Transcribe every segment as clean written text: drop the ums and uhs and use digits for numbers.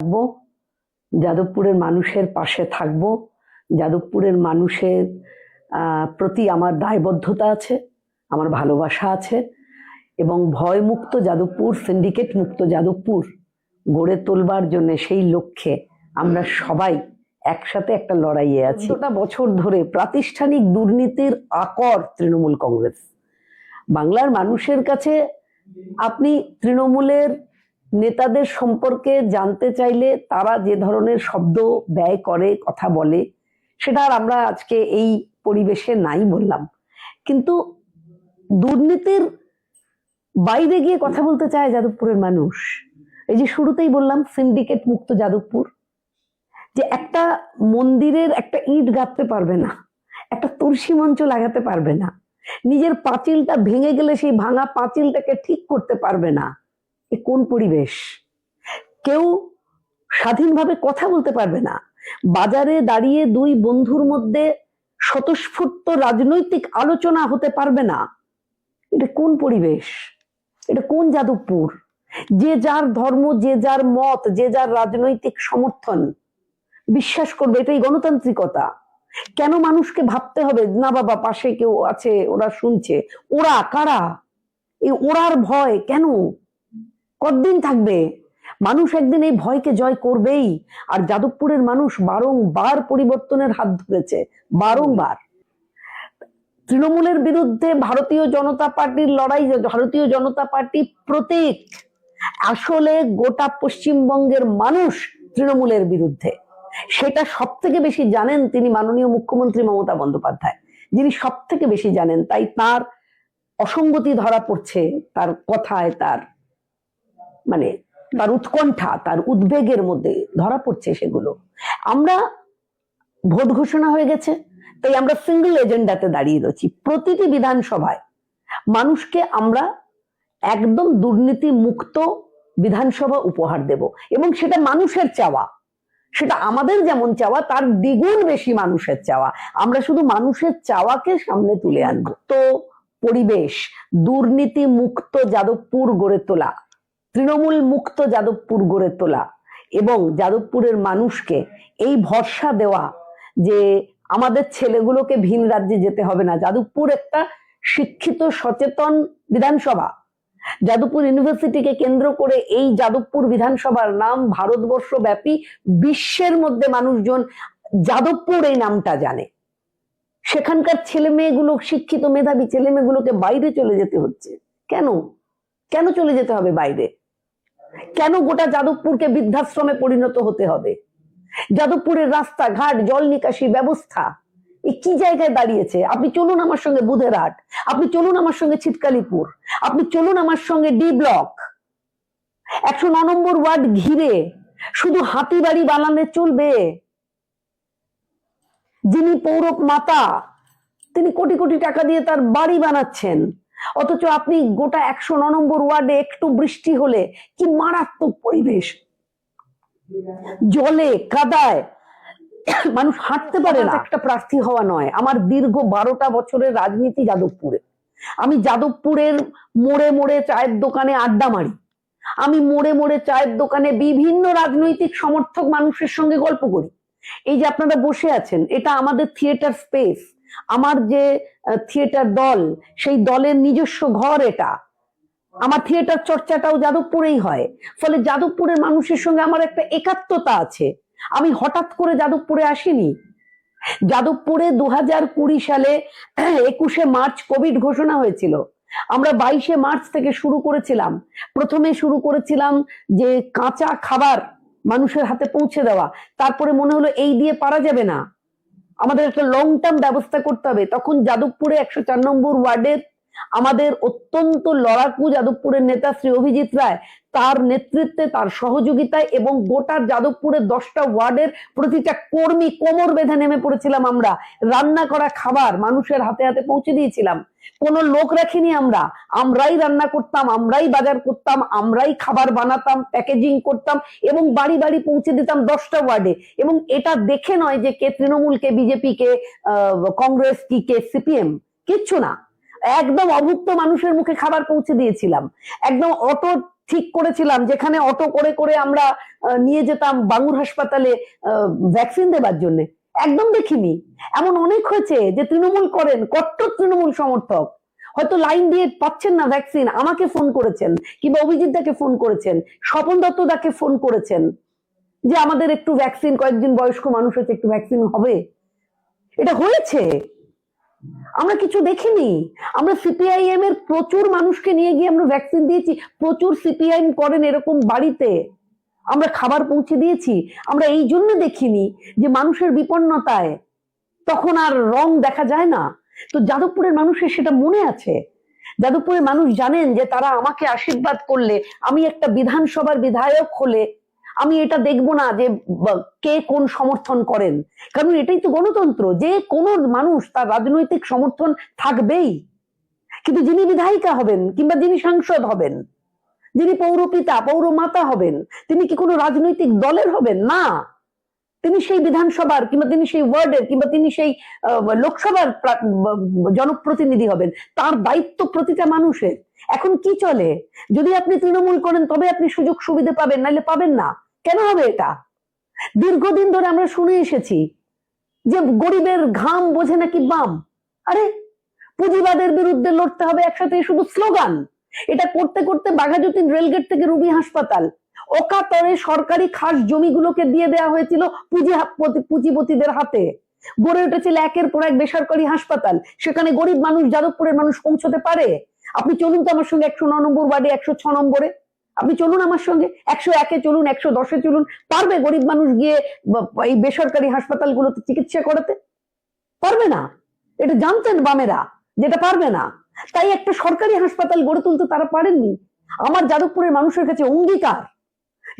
থাকব, যাদবপুরের মানুষের পাশে থাকব, যাদবপুরের মানুষের প্রতি আমার দায়বদ্ধতা আছে, আমার ভালোবাসা আছে, এবং ভয়মুক্ত যাদবপুর, সিন্ডিকেট মুক্ত যাদবপুর গড়ে তোলবার জন্য সেই লক্ষ্যে আমরা সবাই একসাথে একটা লড়াইয়ে আছি। 14টা বছর ধরে প্রাতিষ্ঠানিক দুর্নীতির আকর তৃণমূল কংগ্রেস। বাংলার মানুষের কাছে আপনি তৃণমূলের নেতাদের সম্পর্কে জানতে চাইলে তারা যে ধরনের শব্দ ব্যয় করে, কথা বলে, সেটা আর আমরা আজকে এই পরিবেশে নাই বললাম, কিন্তু দুর্নীতির বাইরে গিয়ে কথা বলতে চায় যাদবপুরের মানুষ। এই যে শুরুতেই বললাম সিন্ডিকেট মুক্ত যাদবপুর, যে একটা মন্দিরের একটা ইট গাঁথতে পারবে না, একটা তুলসী মঞ্চ লাগাতে পারবে না, নিজের পাঁচিলটা ভেঙে গেলে সেই ভাঙা পাঁচিলটাকে ঠিক করতে পারবে না, এ কোন পরিবেশ? কেউ স্বাধীনভাবে কথা বলতে পারবে না, বাজারে দাঁড়িয়ে দুই বন্ধুর মধ্যে স্বতঃস্ফূর্ত রাজনৈতিক আলোচনা হতে পারবে না, এটা কোন পরিবেশ? এটা কোন যাদবপুর? যে যার ধর্ম, যে যার মত, যে যার রাজনৈতিক সমর্থন বিশ্বাস করবে, এটাই গণতান্ত্রিকতা। কেন মানুষকে ভাবতে হবে না বাবা পাশে কেউ আছে, ওরা শুনছে? ওরা কারা? এই ওরার ভয় কেন? কতদিন থাকবে? মানুষ একদিন এই ভয়কে জয় করবেই। আর যাদবপুরের মানুষ বারংবার পরিবর্তনের হাত ধরেছে, বারংবার। তৃণমূলের বিরুদ্ধে ভারতীয় জনতা পার্টির লড়াই, ভারতীয় জনতা পার্টি প্রতীক। আসলে গোটা পশ্চিমবঙ্গের মানুষ তৃণমূলের বিরুদ্ধে, সেটা সব থেকে বেশি জানেন তিনি মাননীয় মুখ্যমন্ত্রী মমতা বন্দ্যোপাধ্যায়, যিনি সব থেকে বেশি জানেন। তাই তার অসঙ্গতি ধরা পড়ছে তার কথায়, তার তার উৎকণ্ঠা, তার উদ্বেগের মধ্যে ধরা পড়ছে সেগুলো। আমরা ভোট ঘোষণা হয়ে গেছে, তাই আমরা সিঙ্গেল এজেন্ডাতে দাঁড়িয়ে রয়েছি। প্রতিটি বিধানসভায় মানুষকে আমরা একদম দুর্নীতি মুক্ত বিধানসভা উপহার দেব, এবং সেটা মানুষের চাওয়া, সেটা আমাদের যেমন চাওয়া তার দ্বিগুণ বেশি মানুষের চাওয়া। আমরা শুধু মানুষের চাওয়াকে সামনে তুলে আনবো। তো পরিবেশ, দুর্নীতি মুক্ত যাদবপুর গড়ে তোলা, তৃণমূল মুক্ত যাদবপুর গড়ে তোলা, এবং যাদবপুরের মানুষকে এই ভরসা দেওয়া যে আমাদের ছেলেগুলোকে ভিন রাজ্যে যেতে হবে না। যাদবপুর একটা শিক্ষিত সচেতন বিধানসভা। যাদবপুর ইউনিভার্সিটিকে কেন্দ্র করে এই যাদবপুর বিধানসভার নাম ভারতবর্ষ ব্যাপী বিশ্বের মধ্যে মানুষজন যাদবপুর এই নামটা জানে। সেখানকার ছেলে মেয়েগুলো, শিক্ষিত মেধাবী ছেলে মেয়েগুলোকে বাইরে চলে যেতে হচ্ছে কেন? কেন চলে যেতে হবে বাইরে? কেন গোটা যাদবপুরকে বৃদ্ধাশ্রমে পরিণত হতে হবে? যাদবপুরের রাস্তাঘাট, জল নিকাশি ব্যবস্থা কি জায়গায় দাঁড়িয়েছে? আপনি চলুন আমার সঙ্গে বুধেরহাট, আপনি চলুন আমার সঙ্গে ছিটকালিপুর, আপনি চলুন আমার সঙ্গে ডি ব্লক। 109 নম্বর ওয়ার্ড ঘিরে শুধু হাতিবাড়ি বানালে চলবে? যিনি পৌর মাতা, তিনি কোটি কোটি টাকা দিয়ে তার বাড়ি বানাচ্ছেন, অথচ আপনি গোটা 109 নম্বর ওয়ার্ডে একটু বৃষ্টি হলে কি মারাত্মক পরিবেশ, জলে কাদায় মানুষ হাঁটতে পারে না। একটা প্রার্থী হওয়া নয়, আমার দীর্ঘ 12টা বছরের রাজনীতি যাদবপুরে। আমি যাদবপুরের মোড়ে মোড়ে চায়ের দোকানে আড্ডা মারি, আমি মোড়ে মোড়ে চায়ের দোকানে বিভিন্ন রাজনৈতিক সমর্থক মানুষের সঙ্গে গল্প করি। এই যে আপনারা বসে আছেন, এটা আমাদের থিয়েটার স্পেস। আমার যে থিয়েটার দল, সেই দলের নিজস্ব ঘর এটা। আমার থিয়েটার চর্চাটাও যাদবপুরেই হয়। ফলে যাদবপুরের মানুষের সঙ্গে আমার একটা একাত্মতা আছে। আমি হঠাৎ করে যাদবপুরে আসিনি। যাদবপুরে 2020 সালে 21শে মার্চ কোভিড ঘোষণা হয়েছিল। আমরা 22শে মার্চ থেকে শুরু করেছিলাম। প্রথমে শুরু করেছিলাম যে কাঁচা খাবার মানুষের হাতে পৌঁছে দেওয়া। তারপরে মনে হলো এই দিয়ে পারা যাবে না, আমাদের একটা লং টার্ম ব্যবস্থা করতে হবে। তখন যাদবপুরে 104 নম্বর ওয়ার্ডের আমাদের অত্যন্ত লড়াকু যাদবপুরের নেতা শ্রী অভিজিৎ রায়, তার নেতৃত্বে, তার সহযোগিতায় এবং গোটা যাদবপুরের 10টা ওয়ার্ডের প্রতিটা কর্মী কোমর বেঁধে নেমে পড়েছিলাম। আমরা রান্না করা খাবার মানুষের হাতে হাতে পৌঁছে দিয়েছিলাম। কোনো লোক রাখিনি আমরা, আমরাই রান্না করতাম, আমরাই বাজার করতাম, আমরাই খাবার বানাতাম, প্যাকেজিং করতাম এবং বাড়ি বাড়ি পৌঁছে দিতাম 10টা ওয়ার্ডে। এবং এটা দেখে নয় যে কে তৃণমূল, কে বিজেপি, কে কংগ্রেস, কি কে সিপিএম, কিচ্ছু না। একদম অভুক্ত মানুষের মুখে খাবার পৌঁছে দিয়েছিলাম। একদম অটো ঠিক করেছিলাম, যেখানে অটো করে করে আমরা নিয়ে যেতাম বাঙুর হাসপাতালে ভ্যাকসিন দেবার জন্য? একদম দেখিনি। এমন অনেক হয়েছে যে তৃণমূল করেন, কট্টর তৃণমূল সমর্থক, হয়তো লাইন দিয়ে পাচ্ছেন না ভ্যাকসিন, আমাকে ফোন করেছেন, কিংবা অভিজিৎ দাকে ফোন করেছেন, স্বপন দত্ত দাকে ফোন করেছেন যে আমাদের একটু ভ্যাকসিন, কয়েকজন বয়স্ক মানুষ হচ্ছে, একটু ভ্যাকসিন হবে। এটা হয়েছে, আমরা কিছু দেখিনি। আমরা সিপিআইএম এর প্রচুর মানুষকে নিয়ে গিয়ে আমরা ভ্যাকসিন দিয়েছি, প্রচুর সিপিআইএম করেন এরকম বাড়িতে আমরা খাবার পৌঁছে দিয়েছি। আমরা এই জন্য দেখিনি যে মানুষের বিপন্নতায় তখন আর রং দেখা যায় না। তো যাদবপুরের মানুষের সেটা মনে আছে। যাদবপুরের মানুষ জানেন যে তারা আমাকে আশীর্বাদ করলে, আমি একটা বিধানসভার বিধায়ক হলে আমি এটা দেখবো না যে কে কোন সমর্থন করেন, কারণ এটাই তো গণতন্ত্র, যে কোনো মানুষ তার রাজনৈতিক সমর্থন থাকবেই। কিন্তু যিনি বিধায়িকা হবেন, কিংবা যিনি সাংসদ হবেন, যিনি পৌরপিতা পৌরমাতা হবেন, তিনি কি কোনো রাজনৈতিক দলের হবেন? না, তিনি সেই বিধানসভার, কিংবা তিনি সেই ওয়ার্ডের, কিংবা তিনি সেই লোকসভার জনপ্রতিনিধি হবেন। তার দায়িত্ব প্রতিটা মানুষের। এখন কি চলে, যদি আপনি তৃণমূল করেন তবে আপনি সুযোগ সুবিধা পাবেন, নাহলে পাবেন না। কেন হবে এটা? দীর্ঘদিন ধরে আমরা শুনে এসেছি যে গরিবের ঘাম বোঝে নাকি বাম। আরে পুঁজিবাদের বিরুদ্ধে লড়তে হবে একসাথে, শুধু স্লোগান। এটা করতে করতে বাঘাযতীন রেলগেট থেকে রুবি হাসপাতাল, অকাতরে সরকারি খাস জমিগুলোকে দিয়ে দেওয়া হয়েছিল পুঁজিপতিদের হাতে। গড়ে উঠেছিল একের পর এক বেসরকারি হাসপাতাল। সেখানে গরিব মানুষ, যাদবপুরের মানুষ পৌঁছতে পারে? আপনি চলুন তো আমার সঙ্গে 109 নম্বর ওয়ার্ডে, 106 নম্বরে আপনি চলুন আমার সঙ্গে, 101-এ চলুন, 110-এ চলুন। পারবে গরিব মানুষ গিয়ে এই বেসরকারি হাসপাতালগুলোতে চিকিৎসা করাতে? পারবে না। এটা জানতেন বামেরা, যেটা পারবে না। তাই একটা সরকারি হাসপাতাল গড়ে তুলতে তারা পারেননি। আমার যাদবপুরের মানুষের কাছে অঙ্গীকার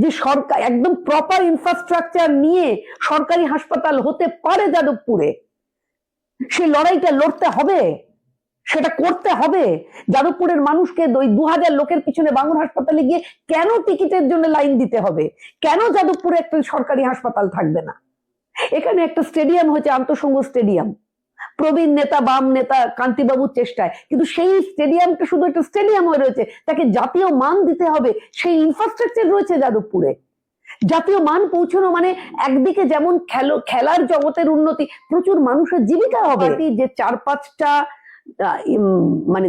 যে সরকার একদম প্রপার ইনফ্রাস্ট্রাকচার নিয়ে সরকারি হাসপাতাল হতে পারে যাদবপুরে। সেই লড়াইটা লড়তে হবে, সেটা করতে হবে। যাদবপুরের মানুষকে ওই 2000 লোকের পিছনে বাঙুর হাসপাতালে গিয়ে কেন টিকিটের জন্য লাইন দিতে হবে? কেন যাদবপুরে একটা সরকারি হাসপাতাল থাকবে না? এখানে একটা স্টেডিয়াম হয়েছে, আন্তঃসংঘ স্টেডিয়াম, প্রবীণ নেতা, বাম নেতা কান্তিবাবুর চেষ্টায়, কিন্তু সেই স্টেডিয়ামটা শুধু একটা স্টেডিয়াম হয়ে রয়েছে, তাকে জাতীয় মান দিতে হবে। সেই ইনফ্রাস্ট্রাকচার রয়েছে যাদবপুরে। জাতীয় মান পৌঁছানো মানে একদিকে যেমন খেলার জগতের উন্নতি, প্রচুর মানুষের জীবিকা হবে। যে 4-5টা মানে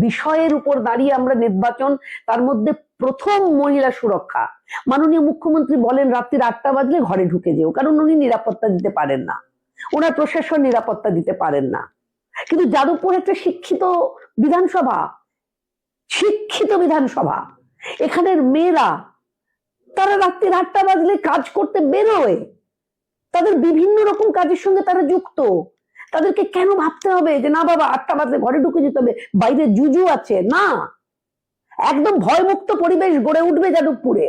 বিষয়ের উপর দাঁড়িয়ে আমরা নির্বাচন, তার মধ্যে প্রথম মহিলা সুরক্ষা। মাননীয় মুখ্যমন্ত্রী বলেন রাত্রি 8টা বাজলে ঘরে ঢুকে যেও, কারণ উনি নিরাপত্তা দিতে পারেন না, ওনার প্রশাসন নিরাপত্তা দিতে পারেন না। কিন্তু যাদবপুর একটা শিক্ষিত বিধানসভা, এখানের মেয়েরা তারা রাত্রি 8টা বাজলে কাজ করতে বেরোয়, তাদের বিভিন্ন রকম কাজের সঙ্গে তারা যুক্ত। তাদেরকে কেন ভাবতে হবে যে না বাবা 8টা বাজলে ঘরে ঢুকে যেতে হবে, বাইরে জুজু আছে? না, একদম ভয়মুক্ত পরিবেশ গড়ে উঠবে যাদবপুরে।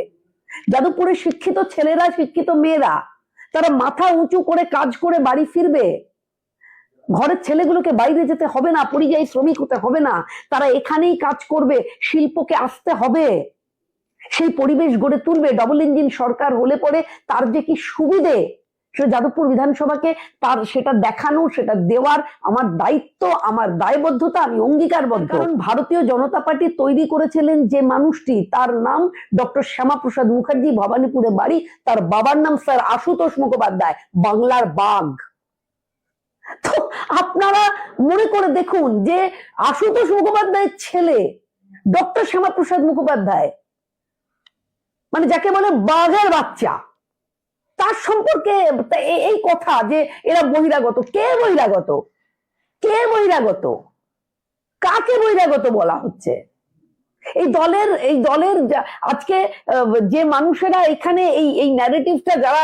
যাদবপুরে শিক্ষিত ছেলেরা, শিক্ষিত মেয়েরা, তারা মাথা উঁচু করে কাজ করে বাড়ি ফিরবে। ঘরের ছেলেগুলোকে বাইরে যেতে হবে না, পরিযায়ী শ্রমিক হতে হবে না, তারা এখানেই কাজ করবে, শিল্পকে আসতে হবে। সেই পরিবেশ গড়ে তুলবে। ডবল ইঞ্জিন সরকার হলে পরে তার যে কি সুবিধে, সে যাদবপুর বিধানসভাকে তার সেটা দেখানো, সেটা দেওয়ার আমার দায়িত্ব, আমার দায়বদ্ধতা, আমি অঙ্গীকারবদ্ধ। কারণ ভারতীয় জনতা পার্টি তৈরি করেছিলেন যে মানুষটি, তার নাম ডক্টর শ্যামাপ্রসাদ মুখার্জি, ভবানীপুরে বাড়ি, তার বাবার নাম স্যার আশুতোষ মুখোপাধ্যায়, বাংলার বাঘ। তো আপনারা মনে করে দেখুন যে আশুতোষ মুখোপাধ্যায়ের ছেলে ডক্টর শ্যামাপ্রসাদ মুখোপাধ্যায়, মানে যাকে বলে বাঘের বাচ্চা, তার সম্পর্কে এই কথা যে এরা বহিরাগত। কে বহিরাগত? কে বহিরাগত? কাকে বহিরাগত বলা হচ্ছে? এই দলের আজকে যে মানুষেরা এখানে এই ন্যারেটিভটা যারা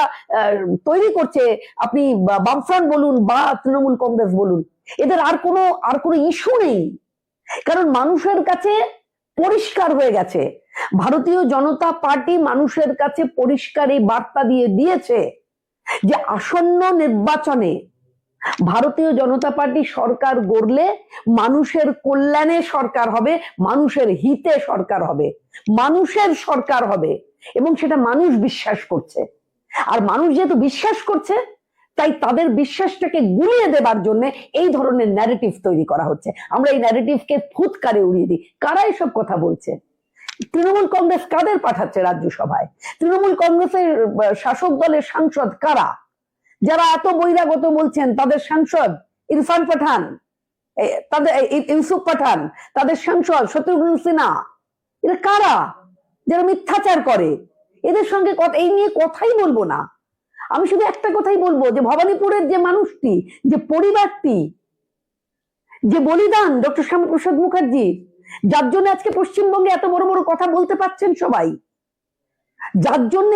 তৈরি করছে, আপনি বামফ্রন্ট বলুন বা তৃণমূল কংগ্রেস বলুন, এদের আর কোনো ইস্যু নেই। কারণ মানুষের কাছে পরিষ্কার হয়ে গেছে, ভারতীয় জনতা পার্টি মানুষের কাছে পরিষ্কার এই বার্তা দিয়েছে যে আসন্ন নির্বাচনে ভারতীয় জনতা পার্টি সরকার গড়লে মানুষের কল্যাণে সরকার হবে, মানুষের হিতে সরকার হবে, মানুষের সরকার হবে, এবং সেটা মানুষ বিশ্বাস করছে। আর মানুষ যেহেতু বিশ্বাস করছে, তাই তাদের বিশ্বাসটাকে গুলিয়ে দেবার জন্য এই ধরনের ন্যারেটিভ তৈরি করা হচ্ছে। আমরা এই ন্যারেটিভকে ফুৎকারে উড়িয়ে দিই। কারা এসব কথা বলছে? তৃণমূল কংগ্রেস কাদের পাঠাচ্ছে রাজ্যসভায়? তৃণমূল কংগ্রেসের শাসক দলের সাংসদ কারা? যারা এত বহিরাগত বলছেন, তাদের সাংসদ ইরফান পাঠান, তাদের ইউসুফ পাঠান, তাদের সাংসদ শত্রুঘ্ন সিনহা, এরা কারা? যারা মিথ্যাচার করে, এদের সঙ্গে এই নিয়ে কথাই বলবো না। আমি শুধু একটা কথাই বলবো, যে ভবানীপুরের যে মানুষটি, যে পরিবারটি, যে বলিদান ডক্টর শ্যামাপ্রসাদ মুখার্জি, যার জন্য আজকে পশ্চিমবঙ্গে এত বড় বড় কথা বলতে পারছেন সবাই, যার জন্য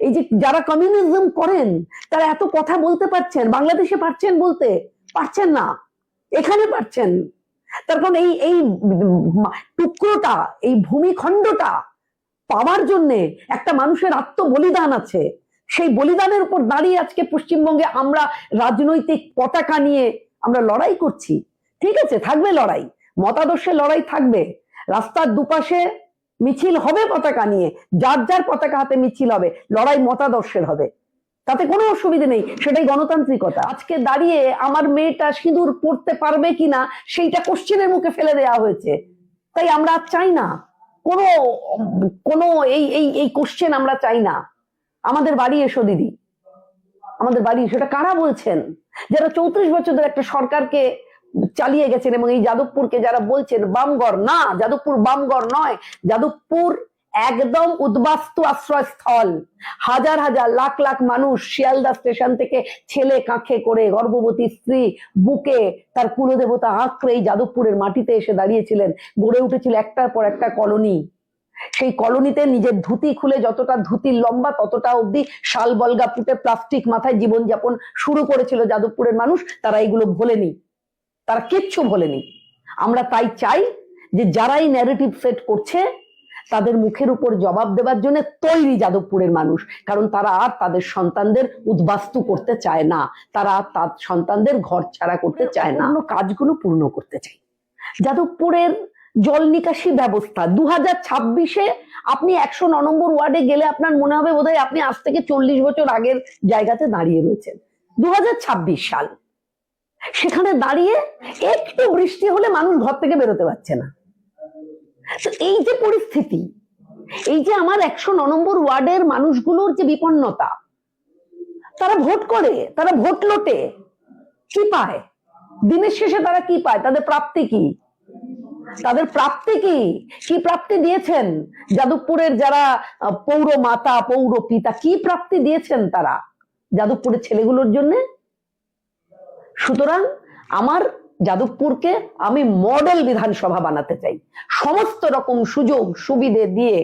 এই যে যারা কমিউনিজম করেন তারা এত কথা বলতে পারছেন, বাংলাদেশে পারছেন বলতে, পারছেন না, এখানে পারছেন। তার কারণ এই টুকরোটা, এই ভূমিখণ্ডটা পাওয়ার জন্যে একটা মানুষের আত্মবলিদান আছে। সেই বলিদানের উপর দাঁড়িয়ে আজকে পশ্চিমবঙ্গে আমরা রাজনৈতিক পতাকা নিয়ে আমরা লড়াই করছি। ঠিক আছে, থাকবে লড়াই, মতাদর্শের লড়াই থাকবে, রাস্তার দুপাশে মিছিল হবে পতাকা নিয়ে, যার যার পতাকা হাতে মিছিল হবে, লড়াই মতাদর্শের হবে, তাতে কোনো অসুবিধা নেই, সেটাই গণতান্ত্রিকতা। আজকে দাঁড়িয়ে আমার মেয়েটা সিঁদুর পড়তে পারবে কিনা সেইটা কোশ্চেনের মুখে ফেলে দেওয়া হয়েছে। তাই আমরা চাই না কোনো কোনো এই এই এই কোশ্চেন আমরা চাই না। আমাদের বাড়ি এসো দিদি, আমাদের বাড়ি, সেটা কারা বলছেন? যারা 34 বছর ধরে একটা সরকারকে চালিয়ে গেছেন, এবং এই যাদবপুরকে যারা বলছেন বামগড়, না, যাদবপুর বামগড় নয়, যাদবপুর একদম উদ্বাস্তু আশ্রয়স্থল। হাজার হাজার লাখ লাখ মানুষ শিয়ালদা স্টেশন থেকে ছেলে কাঁখে করে, গর্ভবতী স্ত্রী বুকে তার কুলদেবতা আঁকড়ে এই যাদবপুরের মাটিতে এসে দাঁড়িয়েছিলেন। গড়ে উঠেছিল একটার পর একটা কলোনি। সেই কলোনিতে নিজের ধুতি খুলে, যতটা ধুতির লম্বা ততটা অব্দি শাল বলগা পুঁতে প্লাস্টিক মাথায় জীবনযাপন শুরু করেছিল যাদবপুরের মানুষ। তারা এগুলো ভোলেনি, তারা কিচ্ছু ভোলেনি। আমরা তাই চাই যে যারাই ন্যারেটিভ সেট করছে তাদের মুখের উপর জবাব দেওয়ার জন্য তৈরি যাদবপুরের মানুষ, কারণ তারা আর তাদের সন্তানদের উদ্বাস্তু করতে চায় না, তারা তার সন্তানদের ঘর ছাড়া করতে চায় না, কাজগুলো পূর্ণ করতে চাই। যাদবপুরের জল নিকাশি ব্যবস্থা 2026-এ আপনি 109 নম্বর ওয়ার্ডে গেলে আপনার মনে হবে বোধহয় আপনি আজ থেকে 40 বছর আগের জায়গাতে দাঁড়িয়ে রয়েছেন। 2026 সাল, সেখানে দাঁড়িয়ে একটু বৃষ্টি হলে মানুষ ঘর থেকে বেরোতে পারছে না। তো এই যে পরিস্থিতি, এই যে আমার 109 নম্বর ওয়ার্ডের মানুষগুলোর যে বিপন্নতা, তারা ভোট করে, তারা ভোট লোটে, কি পায় দিনের শেষে? তারা কি পায়? তাদের প্রাপ্তি কি? তাদের প্রাপ্তি কি? কি প্রাপ্তি দিয়েছেন যাদবপুরের যারা পৌর মাতা, পৌর পিতা, কি প্রাপ্তি দিয়েছেন তারা যাদবপুরের ছেলেগুলোর জন্য? সুতরাং আমার যাদবপুরকে আমি মডেল বিধানসভা বানাতে চাই, সমস্ত রকম সুযোগ সুবিধে দিয়ে,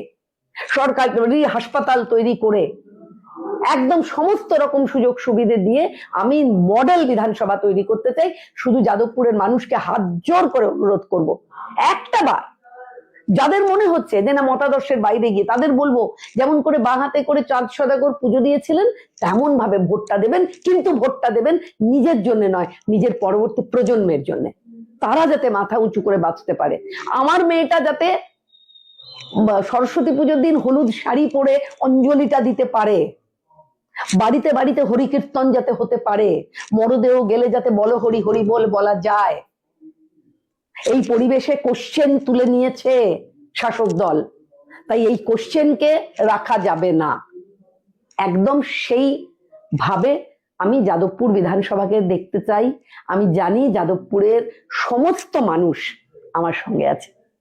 সরকারি হাসপাতাল তৈরি করে, একদম সমস্ত রকম সুযোগ সুবিধে দিয়ে আমি মডেল বিধানসভা তৈরি করতে চাই। শুধু যাদবপুরের মানুষকে হাত জোর করে অনুরোধ করব, একটা বার যাদের মনে হচ্ছে যে না মতাদর্শের বাইরে গিয়ে, তাদের বলবো যেমন করে বাঁ হাতে করে চাঁদ সদাগর পুজো দিয়েছিলেন তেমন ভাবে ভোটটা দেবেন, কিন্তু ভোটটা দেবেন নিজের জন্য নয়, নিজের পরবর্তী প্রজন্মের জন্য, তারা যাতে মাথা উঁচু করে বাঁচতে পারে। আমার মেয়েটা যাতে সরস্বতী পুজোর দিন হলুদ শাড়ি পরে অঞ্জলিটা দিতে পারে, বাড়িতে বাড়িতে হরি কীর্তন যাতে হতে পারে, মরদেহ গেলে যাতে বলো হরি হরি বল বলা যায়। এই পরিবেশে কোশ্চেন তুলে নিয়েছে শাসক দল, তাই এই কোশ্চেনকে রাখা যাবে না। একদম সেই ভাবে আমি যাদবপুর বিধানসভাকে দেখতে চাই। আমি জানি যাদবপুরের সমস্ত মানুষ আমার সঙ্গে আছে।